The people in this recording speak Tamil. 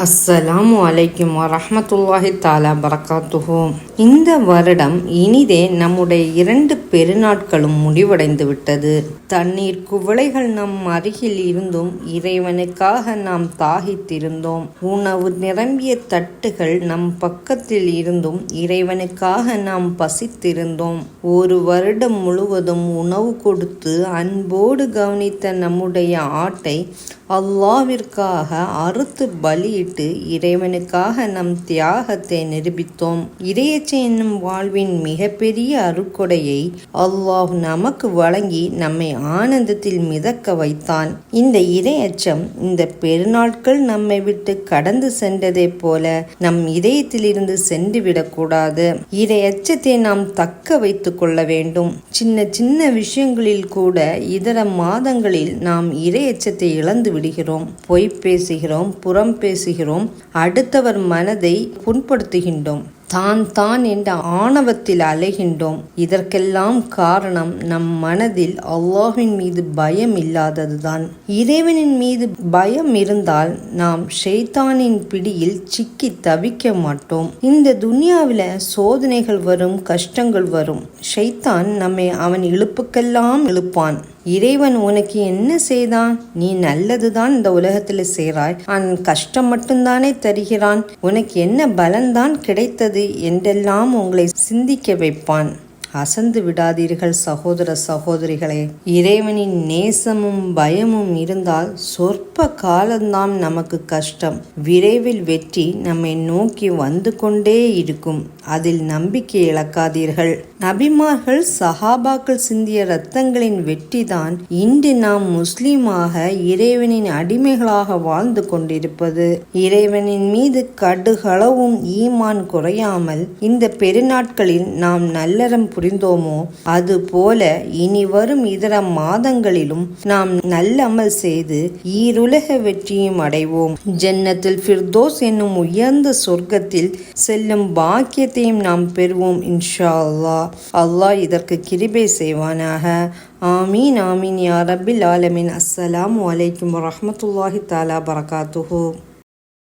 அஸ்ஸலாமு அலைக்கும் வரஹ்மத்துல்லாஹி தஆலா பரகாத்துஹு. இந்த வருடம் இனிதே நம்முடைய 2 பெருநாட்களும் முடிவடைந்து விட்டது. தண்ணீர் குவளைகள் நம் அருகில் இருந்தும் இறைவனுக்காக நாம் தாகித்திருந்தோம். உணவு நிரம்பிய தட்டுகள் நம் பக்கத்தில் இருந்தும் இறைவனுக்காக நாம் பசித்திருந்தோம். ஒரு வருடம் முழுவதும் உணவு கொடுத்து அன்போடு கவனித்த நம்முடைய ஆட்டை அல்லாஹ்விற்காக அறுத்து பலியிட்டு இறைவனுக்காக நம் தியாகத்தை நிரூபித்தோம். இறையச்சை என்னும் வாழ்வின் மிகப்பெரிய அருட்கொடையை அல்லாஹ் நமக்கு வழங்கி நம்மை ஆனந்தத்தில் மிதக்க வைத்தான். இந்த இறையச்சம் இந்த பெருநாட்கள் நம்மை விட்டு கடந்து சென்றதை போல நம் இதயத்திலிருந்து சென்று விடக்கூடாது. இறையச்சத்தை நாம் தக்க வைத்துக் கொள்ள வேண்டும். சின்ன சின்ன விஷயங்களில் கூட இதர மாதங்களில் நாம் இறையச்சத்தை இழந்து விடுகிறோம். பொய் பேசுகிறோம், புறம் பேசுகிறோம், அடுத்தவர் மனதை புண்படுத்துகின்றோம், தான் என்ற ஆணவத்தில் அலைகின்றோம். இதற்கெல்லாம் காரணம் நம் மனதில் அல்லாஹ்வின் மீது பயம் இல்லாததுதான். இறைவனின் மீது பயம் இருந்தால் நாம் ஷைத்தானின் பிடியில் சிக்கி தவிக்க மாட்டோம். இந்த துனியாவில சோதனைகள் வரும், கஷ்டங்கள் வரும். ஷைத்தான் நம்மை அவன் இழுப்புக்கெல்லாம் இழுப்பான். இறைவன் உனக்கு என்ன செய்தான்? நீ நல்லதுதான் இந்த உலகத்தில் செய்றாய், அவன் கஷ்டம் மட்டும்தானே தருகிறான், உனக்கு என்ன பலன்தான் கிடைத்தது என்றெல்லாம் உங்களை சிந்திக்க வைப்பான். அசந்து விடாதீர்கள் சகோதர சகோதரிகளே. இறைவனின் நேசமும் பயமும் இருந்தால் சொற்ப காலம்தான் நமக்கு கஷ்டம். விரைவில் வெற்றி நம்மை நோக்கி வந்து கொண்டே இருக்கும். அதில் நம்பிக்கை இழக்காதீர்கள். நபிமார்கள் சஹாபாக்கள் சிந்திய இரத்தங்களின் வெற்றிதான் இன்று நாம் முஸ்லீமாக இறைவனின் அடிமைகளாக வாழ்ந்து கொண்டிருப்பது. இறைவனின் மீது கடுகளவும் ஈமான் குறையாமல் இந்த பெருநாட்களில் நாம் நல்லறம் புரிந்தோமோ அது போல இனி வரும் இதர மாதங்களிலும் நாம் நல்லமல் செய்து ஈருலக வெற்றியும் அடைவோம். ஜன்னத்துல் ஃபிர்தோஸ் என்னும் உயர்ந்த சொர்க்கத்தில் செல்லும் பாக்கியத்தையும் நாம் பெறுவோம் இன்ஷா அல்லாஹ். அல்லாஹ் இதற்கு கிருபை செய்வானாக. ஆமீன் ஆமீன் யா ரப்பில் ஆலமீன். அஸ்ஸலாமு அலைக்கும் வரஹ்மத்துல்லாஹி தஆலா பரகாத்துஹு.